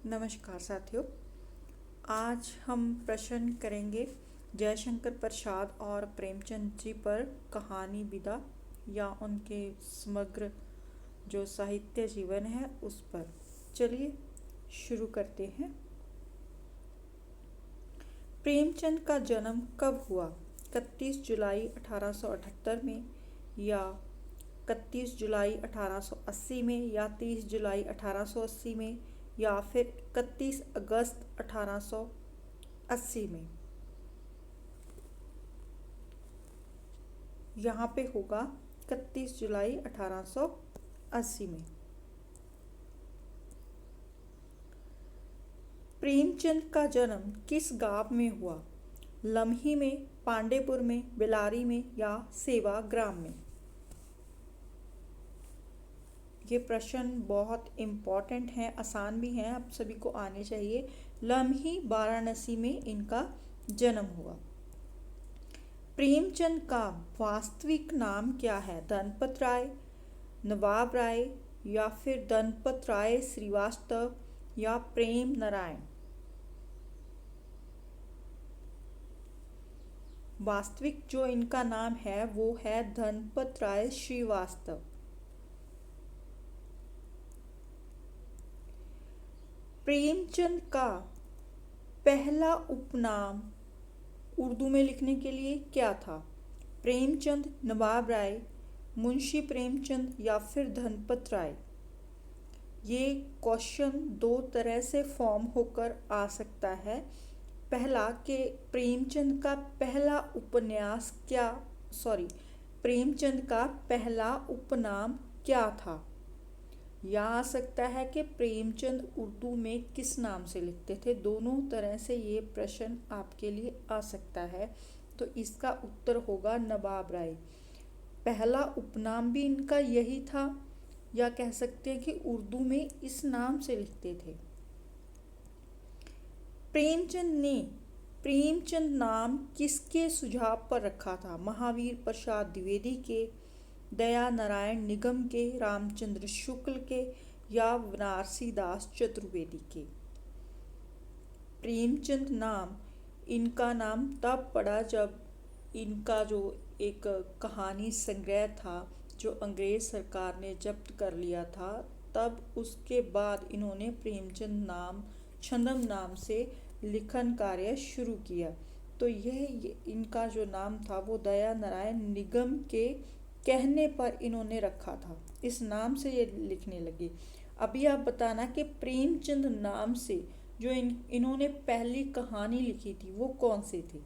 नमस्कार साथियों। आज हम प्रश्न करेंगे जयशंकर प्रसाद और प्रेमचंद जी पर कहानी विदा या उनके समग्र जो साहित्य जीवन है उस पर। चलिए शुरू करते हैं। प्रेमचंद का जन्म कब हुआ? 31 जुलाई 1878 में या 31 जुलाई 1880 में या 30 जुलाई 1880 में या फिर 31 अगस्त 1880 में। यहाँ पे होगा 31 जुलाई 1880 में। प्रेमचंद का जन्म किस गांव में हुआ? लम्ही में, पांडेपुर में, बेलारी में या सेवाग्राम में? ये प्रश्न बहुत इम्पॉर्टेंट हैं, आसान भी हैं, आप सभी को आने चाहिए। लम्ही वाराणसी में इनका जन्म हुआ। प्रेमचंद का वास्तविक नाम क्या है? धनपत राय, नवाब राय या फिर धनपत राय श्रीवास्तव या प्रेम नारायण? वास्तविक जो इनका नाम है वो है धनपत राय श्रीवास्तव। प्रेमचंद का पहला उपनाम उर्दू में लिखने के लिए क्या था? प्रेमचंद, नवाब राय, मुंशी प्रेमचंद या फिर धनपत राय? ये क्वेश्चन दो तरह से फॉर्म होकर आ सकता है। पहला कि प्रेमचंद का पहला उपन्यास प्रेमचंद का पहला उपनाम क्या था? या आ सकता है कि प्रेमचंद उर्दू में किस नाम से लिखते थे। दोनों तरह से ये प्रश्न आपके लिए आ सकता है। तो इसका उत्तर होगा नवाब राय। पहला उपनाम भी इनका यही था, या कह सकते हैं कि उर्दू में इस नाम से लिखते थे। प्रेमचंद ने प्रेमचंद नाम किसके सुझाव पर रखा था? महावीर प्रसाद द्विवेदी के, दया नारायण निगम के, रामचंद्र शुक्ल के या बनारसी दास चतुर्वेदी के? प्रेमचंद नाम इनका नाम तब पड़ा जब इनका जो एक कहानी संग्रह था जो अंग्रेज सरकार ने जब्त कर लिया था, तब उसके बाद इन्होंने प्रेमचंद नाम छंदम नाम से लिखन कार्य शुरू किया। तो यह इनका जो नाम था वो दया नारायण निगम के कहने पर इन्होंने रखा था। इस नाम से ये लिखने लगे। अभी आप बताना कि प्रेमचंद नाम से जो इन्होंने पहली कहानी लिखी थी वो कौन सी थी?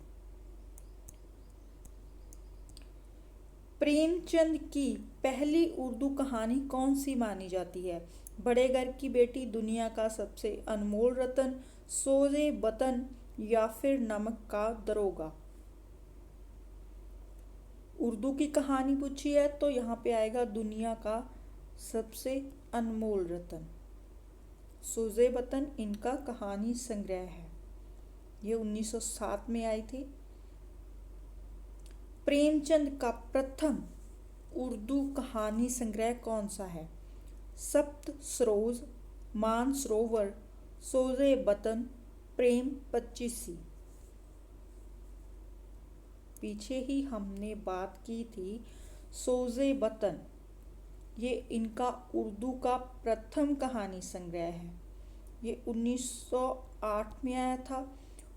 प्रेमचंद की पहली उर्दू कहानी कौन सी मानी जाती है? बड़े घर की बेटी, दुनिया का सबसे अनमोल रतन, सोजे वतन या फिर नमक का दरोगा? उर्दू की कहानी पूछी है तो यहाँ पे आएगा दुनिया का सबसे अनमोल रतन। सोजे वतन इनका कहानी संग्रह है। ये 1907 में आई थी। प्रेमचंद का प्रथम उर्दू कहानी संग्रह कौन सा है? सप्त सरोज, मानसरोवर, सोजे वतन, प्रेम पच्चीसी? पीछे ही हमने बात की थी सोजे वतन, ये इनका उर्दू का प्रथम कहानी संग्रह है। ये 1908 में आया था।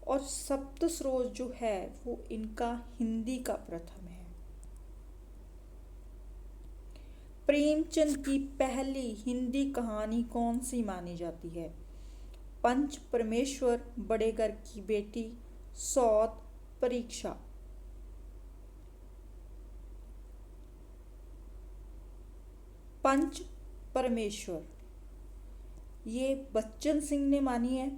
और सप्त सरोज जो है वो इनका हिंदी का प्रथम है। प्रेमचंद की पहली हिंदी कहानी कौन सी मानी जाती है? पंच परमेश्वर, बड़े घर की बेटी, सौत, परीक्षा? पंच परमेश्वर ये बच्चन सिंह ने मानी है।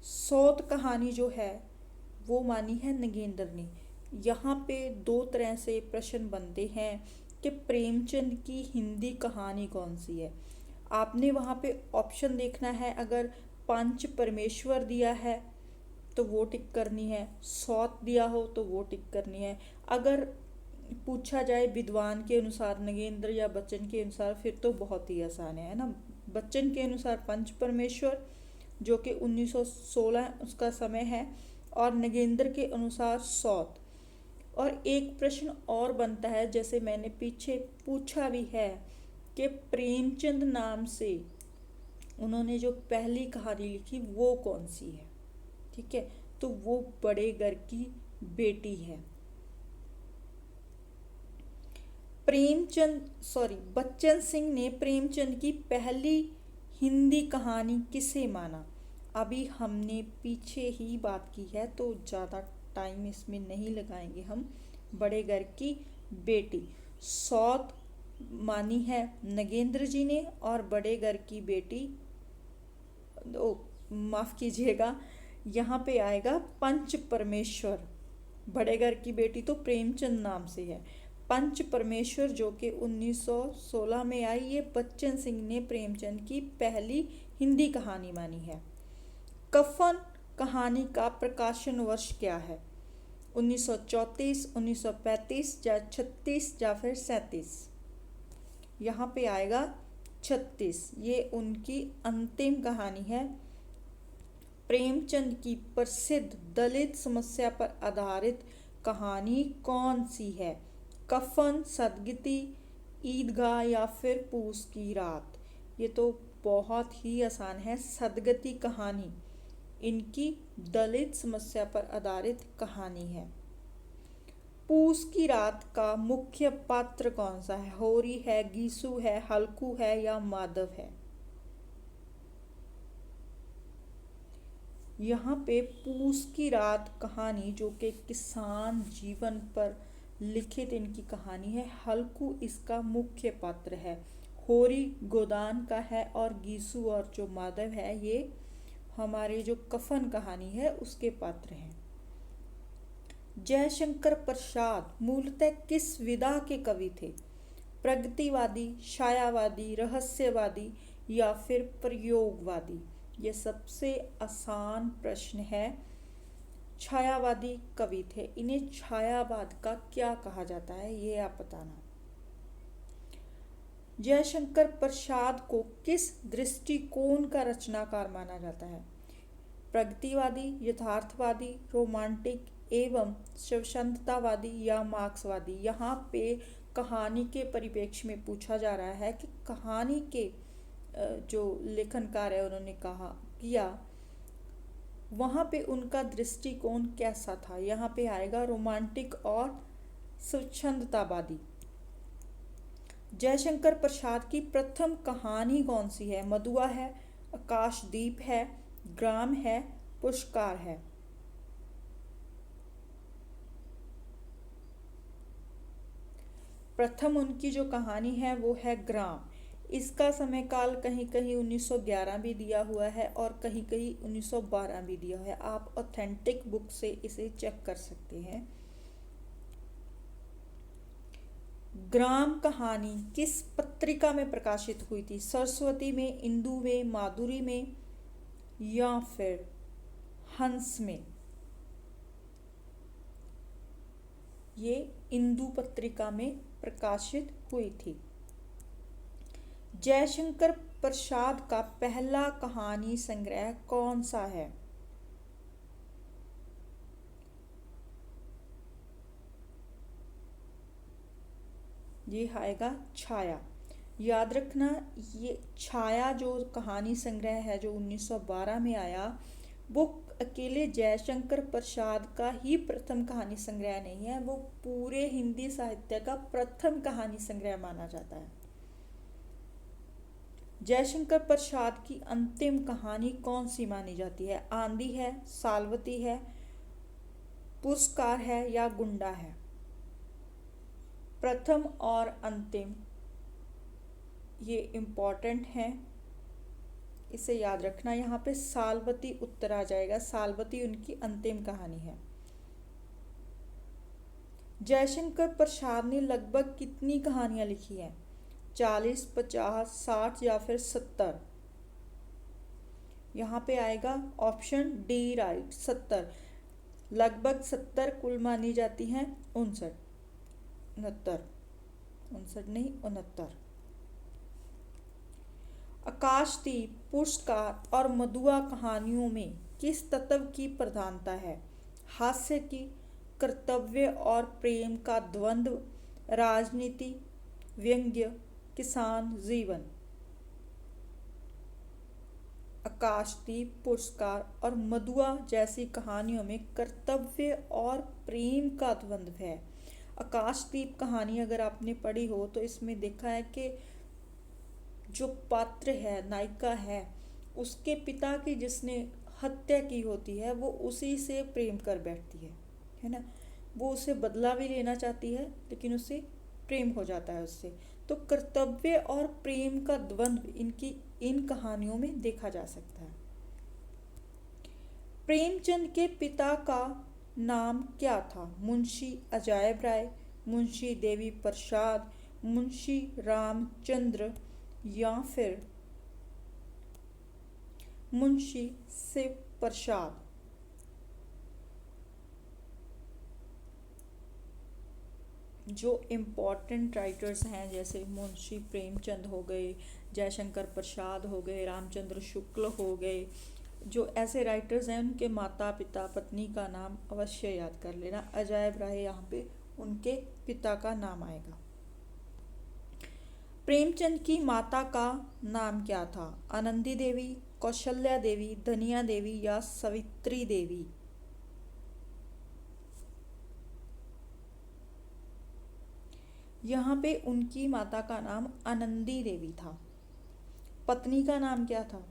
सौत कहानी जो है वो मानी है नगेंद्र ने। यहाँ पे दो तरह से प्रश्न बनते हैं कि प्रेमचंद की हिंदी कहानी कौन सी है। आपने वहाँ पे ऑप्शन देखना है। अगर पंच परमेश्वर दिया है तो वो टिक करनी है, सौत दिया हो तो वो टिक करनी है। अगर पूछा जाए विद्वान के अनुसार, नगेंद्र या बच्चन के अनुसार, फिर तो बहुत ही आसान है ना। बच्चन के अनुसार पंच परमेश्वर, जो कि 1916 उसका समय है, और नगेंद्र के अनुसार सौत। और एक प्रश्न और बनता है, जैसे मैंने पीछे पूछा भी है, कि प्रेमचंद नाम से उन्होंने जो पहली कहानी लिखी वो कौन सी है। ठीक है, तो वो बड़े घर की बेटी है। बच्चन सिंह ने प्रेमचंद की पहली हिंदी कहानी किसे माना। अभी हमने पीछे ही बात की है, तो ज़्यादा टाइम इसमें नहीं लगाएंगे हम। बड़े घर की बेटी सौत मानी है नगेंद्र जी ने, और बड़े घर की बेटी, माफ़ कीजिएगा, यहाँ पे आएगा पंच परमेश्वर। बड़े घर की बेटी तो प्रेमचंद नाम से है। पंच परमेश्वर जो कि 1916 में आई, ये बच्चन सिंह ने प्रेमचंद की पहली हिंदी कहानी मानी है। कफन कहानी का प्रकाशन वर्ष क्या है। 1934, 1935 या 36 या फिर 37। यहाँ पे आएगा 36। ये उनकी अंतिम कहानी है। प्रेमचंद की प्रसिद्ध दलित समस्या पर आधारित कहानी कौन सी है। कफन, सदगती, ईदगाह या फिर पूस की रात। ये तो बहुत ही आसान है। सदगती कहानी इनकी दलित समस्या पर आधारित कहानी है। पूस की रात का मुख्य पात्र कौन सा है। होरी है, गीसू है, हल्कू है या माधव है। यहाँ पे पूस की रात कहानी जो कि किसान जीवन पर लिखित इनकी कहानी है। हल्कू इसका मुख्य पात्र है। होरी गोदान का है, और गीसू और जो माधव है ये हमारे जो कफन कहानी है उसके पात्र हैं। जयशंकर प्रसाद मूलतः किस विधा के कवि थे। प्रगतिवादी, छायावादी, रहस्यवादी या फिर प्रयोगवादी। ये सबसे आसान प्रश्न है। छायावादी कवि थे। इन्हें छायावाद का क्या कहा जाता है ये आप बताना। जयशंकर प्रसाद को किस दृष्टिकोण का रचनाकार माना जाता है। प्रगतिवादी, यथार्थवादी, रोमांटिक एवं स्वतंत्रतावादी या मार्क्सवादी। यहाँ पे कहानी के परिप्रेक्ष्य में पूछा जा रहा है कि कहानी के जो लेखनकार है उन्होंने किया वहाँ पे उनका दृष्टिकोण कैसा था। यहाँ पे आएगा रोमांटिक और स्वच्छंदतावादी। जयशंकर प्रसाद की प्रथम कहानी कौन सी है। मधुआ है, आकाशदीप है, ग्राम है, पुरस्कार है। प्रथम उनकी जो कहानी है वो है ग्राम। इसका समय काल कहीं कहीं 1911 भी दिया हुआ है और कहीं कहीं 1912 भी दिया हुआ है। आप ऑथेंटिक बुक से इसे चेक कर सकते हैं। ग्राम कहानी किस पत्रिका में प्रकाशित हुई थी। सरस्वती में, इंदु में, माधुरी में या फिर हंस में। ये इंदु पत्रिका में प्रकाशित हुई थी। जयशंकर प्रसाद का पहला कहानी संग्रह कौन सा है। ये आएगा छाया। याद रखना, ये छाया जो कहानी संग्रह है जो 1912 में आया, वो अकेले जयशंकर प्रसाद का ही प्रथम कहानी संग्रह नहीं है, वो पूरे हिंदी साहित्य का प्रथम कहानी संग्रह माना जाता है। जयशंकर प्रसाद की अंतिम कहानी कौन सी मानी जाती है। आंधी है, सालवती है, पुरस्कार है या गुंडा है। प्रथम और अंतिम ये इम्पॉर्टेंट है, इसे याद रखना। यहाँ पे सालवती उत्तर आ जाएगा। सालवती उनकी अंतिम कहानी है। जयशंकर प्रसाद ने लगभग कितनी कहानियां लिखी हैं। 40, 50, 60 या फिर 70। यहाँ पे आएगा ऑप्शन डी राइट, 70। लगभग 70 कुल मानी जाती हैं। 59 नहीं 69। आकाशदीप, पुरस्कार और मधुआ कहानियों में किस तत्व की प्रधानता है? हास्य की, कर्तव्य और प्रेम का द्वंद्व, राजनीति, व्यंग्य, किसान जीवन। आकाशदीप, पुरस्कार और मधुआ जैसी कहानियों में कर्तव्य और प्रेम का द्वंद्व है। आकाशदीप कहानी अगर आपने पढ़ी हो तो इसमें देखा है कि जो पात्र है, नायिका है, उसके पिता की जिसने हत्या की होती है वो उसी से प्रेम कर बैठती है ना। वो उसे बदला भी लेना चाहती है लेकिन उसे प्रेम हो जाता है उससे। तो कर्तव्य और प्रेम का द्वंद्व इन कहानियों में देखा जा सकता है। प्रेमचंद के पिता का नाम क्या था? मुंशी अजायब राय, मुंशी देवी प्रसाद, मुंशी रामचंद्र या फिर मुंशी शिव प्रसाद। जो इम्पोर्टेंट राइटर्स हैं जैसे मुंशी प्रेमचंद हो गए, जयशंकर प्रसाद हो गए, रामचंद्र शुक्ल हो गए, जो ऐसे राइटर्स हैं उनके माता पिता पत्नी का नाम अवश्य याद कर लेना। अजायब राय यहाँ पे उनके पिता का नाम आएगा। प्रेमचंद की माता का नाम क्या था? आनंदी देवी, कौशल्या देवी, धनिया देवी या सवित्री देवी। यहाँ पे उनकी माता का नाम आनंदी देवी था। पत्नी का नाम क्या था?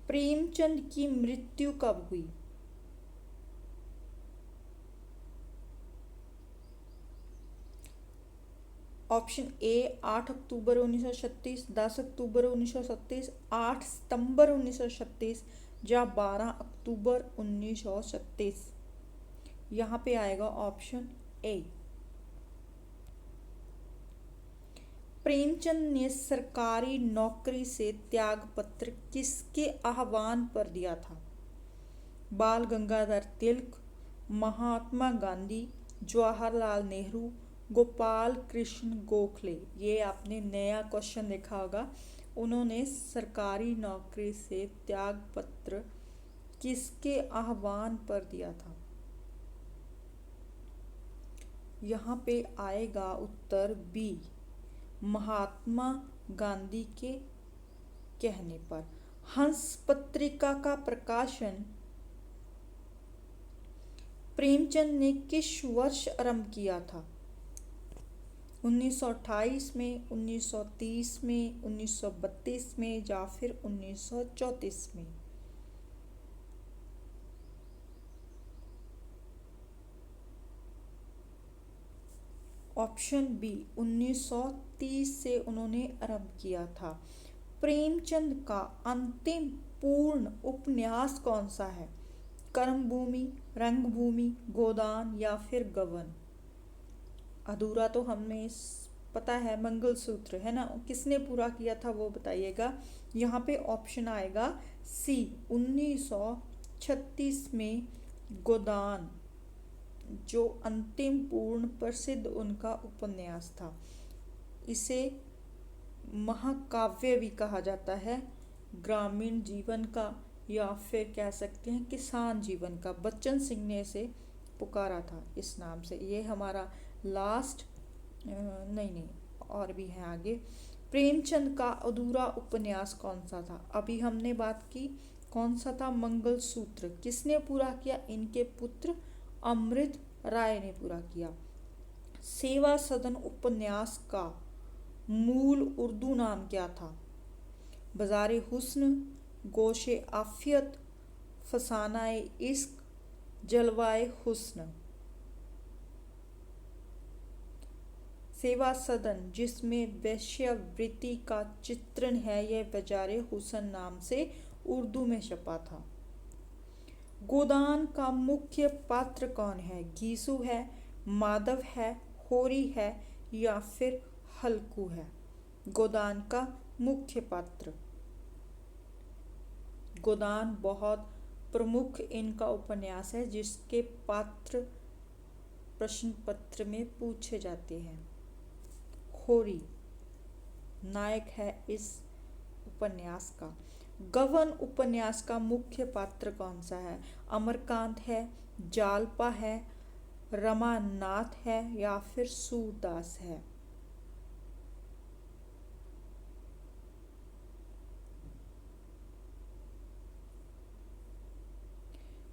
प्रेमचंद की मृत्यु कब हुई? ऑप्शन ए 8 अक्टूबर 1936, 10 अक्टूबर 1937, 8 सितंबर 1936 या 12 अक्टूबर 1936। यहाँ पे आएगा ऑप्शन ए। प्रेमचंद ने सरकारी नौकरी से त्यागपत्र किसके आह्वान पर दिया था? बाल गंगाधर तिलक, महात्मा गांधी, जवाहरलाल नेहरू, गोपाल कृष्ण गोखले। ये आपने नया क्वेश्चन देखा होगा। उन्होंने सरकारी नौकरी से त्यागपत्र किसके आह्वान पर दिया था? यहाँ पे आएगा उत्तर बी, महात्मा गांधी के कहने पर। हंस पत्रिका का प्रकाशन प्रेमचंद ने किस वर्ष आरंभ किया था? 1928 में, 1930 में, 1932 में या फिर 1934 में। ऑप्शन बी 1930 से उन्होंने आरंभ किया था। प्रेमचंद का अंतिम पूर्ण उपन्यास कौन सा है? कर्मभूमि, रंगभूमि, गोदान या फिर गबन। अधूरा तो हमें पता है, मंगलसूत्र है ना। किसने पूरा किया था वो बताइएगा। यहाँ पे ऑप्शन आएगा सी 1936 में गोदान, जो अंतिम पूर्ण प्रसिद्ध उनका उपन्यास था। इसे महाकाव्य भी कहा जाता है, ग्रामीण जीवन का या फिर कह सकते हैं किसान जीवन का। बच्चन सिंह ने इसे पुकारा था इस नाम से। ये हमारा लास्ट नहीं और भी है आगे। प्रेमचंद का अधूरा उपन्यास कौन सा था? अभी हमने बात की कौन सा था? मंगलसूत्र। किसने पूरा किया? इनके पुत्र अमृत राय ने पूरा किया। सेवा सदन उपन्यास का मूल उर्दू नाम क्या था? बाज़ारे हुस्न, गोशे आफियत, फसानाए इश्क, जलवाए हुस्न। सेवा सदन जिसमें वेश्यावृत्ति का चित्रण है, यह बाज़ारे हुस्न नाम से उर्दू में छपा था। गोदान का मुख्य पात्र कौन है? घीसू है, माधव है, होरी है या फिर हल्कू है। गोदान का मुख्य पात्र। गोदान बहुत प्रमुख इनका उपन्यास है जिसके पात्र प्रश्न पत्र में पूछे जाते हैं। होरी। नायक है इस उपन्यास का। गबन उपन्यास का मुख्य पात्र कौन सा है? अमरकांत है, जालपा है, रमानाथ है या फिर सूरदास है?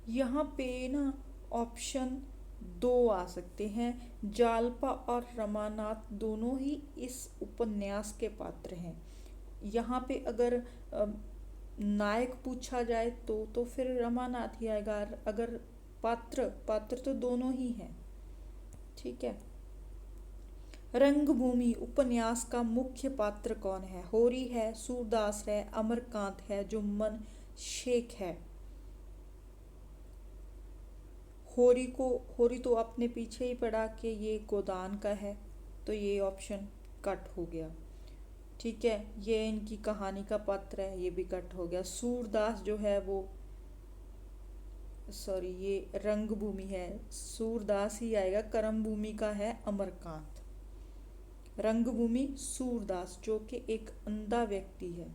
यहाँ पे ना ऑप्शन दो आ सकते हैं। जालपा और रमानाथ दोनों ही इस उपन्यास के पात्र हैं। यहाँ पे अगर नायक पूछा जाए तो फिर रमानाथ ही आएगा। अगर पात्र पात्र तो दोनों ही हैं। ठीक है। रंगभूमि उपन्यास का मुख्य पात्र कौन है? होरी है, सूरदास है, अमरकांत है, जुम्मन शेख है। होरी तो आपने पीछे ही पढ़ा कि ये गोदान का है, तो ये ऑप्शन कट हो गया। ठीक है, ये इनकी कहानी का पात्र है, ये भी कट हो गया। सूरदास जो है वो सॉरी ये रंगभूमि है, सूरदास ही आएगा। कर्मभूमि का है अमरकांत। रंगभूमि सूरदास जो कि एक अंधा व्यक्ति है।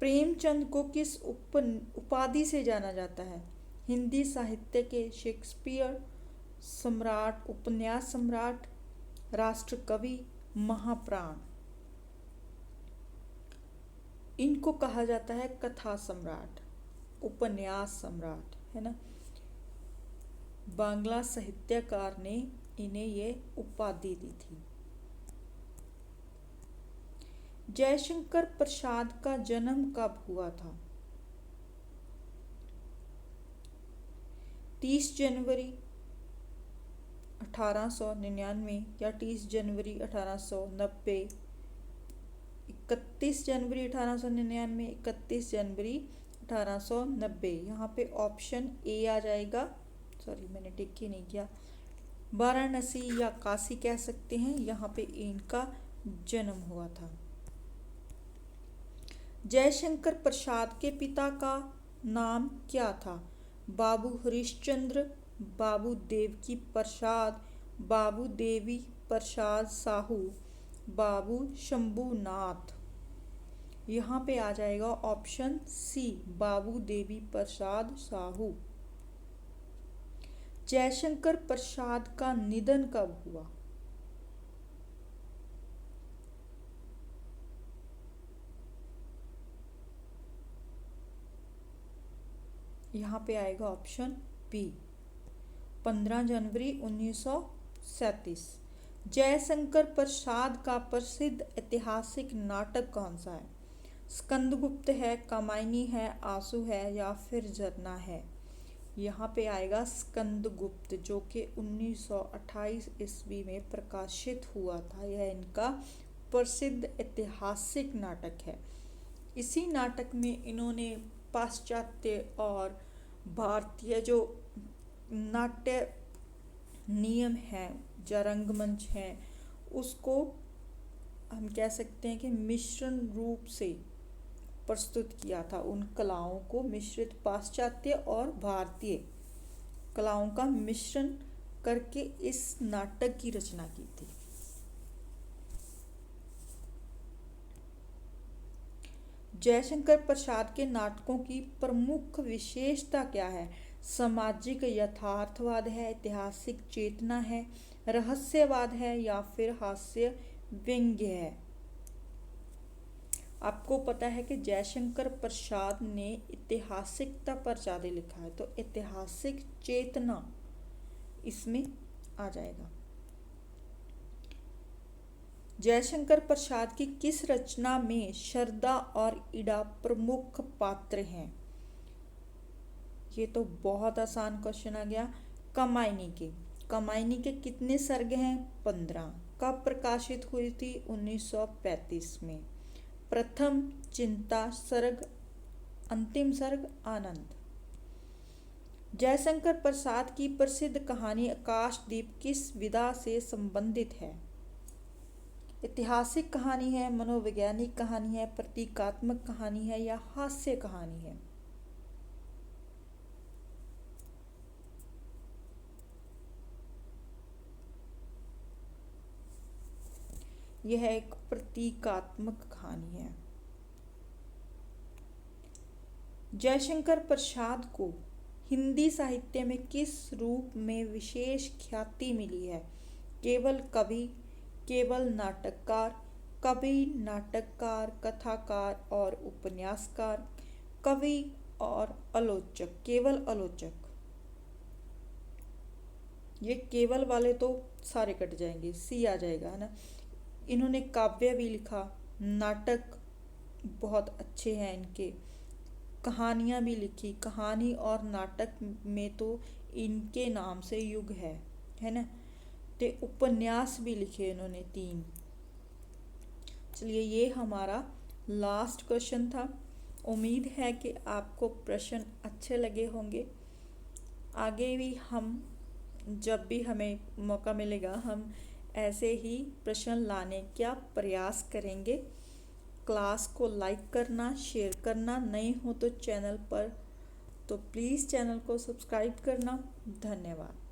प्रेमचंद को किस उपाधि से जाना जाता है? हिंदी साहित्य के शेक्सपियर सम्राट, उपन्यास सम्राट, राष्ट्र कवि, महाप्राण। इनको कहा जाता है कथा सम्राट, उपन्यास सम्राट, है ना। बांग्ला साहित्यकार ने इन्हें ये उपाधि दी थी। जयशंकर प्रसाद का जन्म कब हुआ था? 30 जनवरी 1899 या 30 जनवरी 1890, 31 जनवरी 1899, 31 जनवरी 1890। यहाँ पे ऑप्शन ए आ जाएगा। सॉरी मैंने टिक ही नहीं किया। वाराणसी या काशी कह सकते हैं, यहाँ पे इनका जन्म हुआ था। जयशंकर प्रसाद के पिता का नाम क्या था? बाबू हरिश्चंद्र, बाबू देवकी प्रसाद, बाबू देवी प्रसाद साहू, बाबू शंभूनाथ। यहाँ पे आ जाएगा ऑप्शन सी, बाबू देवी प्रसाद साहू। जयशंकर प्रसाद का निधन कब हुआ? यहाँ पे आएगा ऑप्शन बी, 15 जनवरी 1937। जयशंकर प्रसाद का प्रसिद्ध ऐतिहासिक नाटक कौन सा है? स्कंदगुप्त है, कामायनी है, आंसू है या फिर झरना है? यहाँ पे आएगा स्कंदगुप्त जो कि 1928 ईस्वी में प्रकाशित हुआ था। यह इनका प्रसिद्ध ऐतिहासिक नाटक है। इसी नाटक में इन्होंने पाश्चात्य और भारतीय जो नाट्य नियम हैं या रंगमंच हैं उसको हम कह सकते हैं कि मिश्रण रूप से प्रस्तुत किया था। उन कलाओं को मिश्रित, पाश्चात्य और भारतीय कलाओं का मिश्रण करके इस नाटक की रचना की थी। जयशंकर प्रसाद के नाटकों की प्रमुख विशेषता क्या है? सामाजिक यथार्थवाद है, ऐतिहासिक चेतना है, रहस्यवाद है या फिर हास्य व्यंग्य है? आपको पता है कि जयशंकर प्रसाद ने ऐतिहासिकता पर ज़्यादा लिखा है, तो ऐतिहासिक चेतना इसमें आ जाएगा। जयशंकर प्रसाद की किस रचना में शरदा और इड़ा प्रमुख पात्र हैं? ये तो बहुत आसान क्वेश्चन आ गया। कमायनी के कितने सर्ग हैं? 15। कब प्रकाशित हुई थी? 1935 में। प्रथम चिंता सर्ग, अंतिम सर्ग आनंद। जयशंकर प्रसाद की प्रसिद्ध कहानी आकाशदीप किस विधा से संबंधित है? ऐतिहासिक कहानी है, मनोवैज्ञानिक कहानी है, प्रतीकात्मक कहानी है या हास्य कहानी है? यह एक प्रतीकात्मक कहानी है। जयशंकर प्रसाद को हिंदी साहित्य में किस रूप में विशेष ख्याति मिली है? केवल कवि, केवल नाटककार, कवि, नाटककार, कथाकार और उपन्यासकार, कवि और आलोचक, केवल आलोचक। ये केवल वाले तो सारे कट जाएंगे, सी आ जाएगा, है ना। इन्होंने काव्य भी लिखा, नाटक बहुत अच्छे हैं इनके, कहानियाँ भी लिखी, कहानी और नाटक में तो इनके नाम से युग है ना। ते उपन्यास भी लिखे इन्होंने 3। चलिए, ये हमारा लास्ट क्वेश्चन था। उम्मीद है कि आपको प्रश्न अच्छे लगे होंगे। आगे भी हम जब भी हमें मौका मिलेगा हम ऐसे ही प्रश्न लाने का प्रयास करेंगे। क्लास को लाइक करना, शेयर करना, नए हो तो चैनल पर तो प्लीज़ चैनल को सब्सक्राइब करना। धन्यवाद।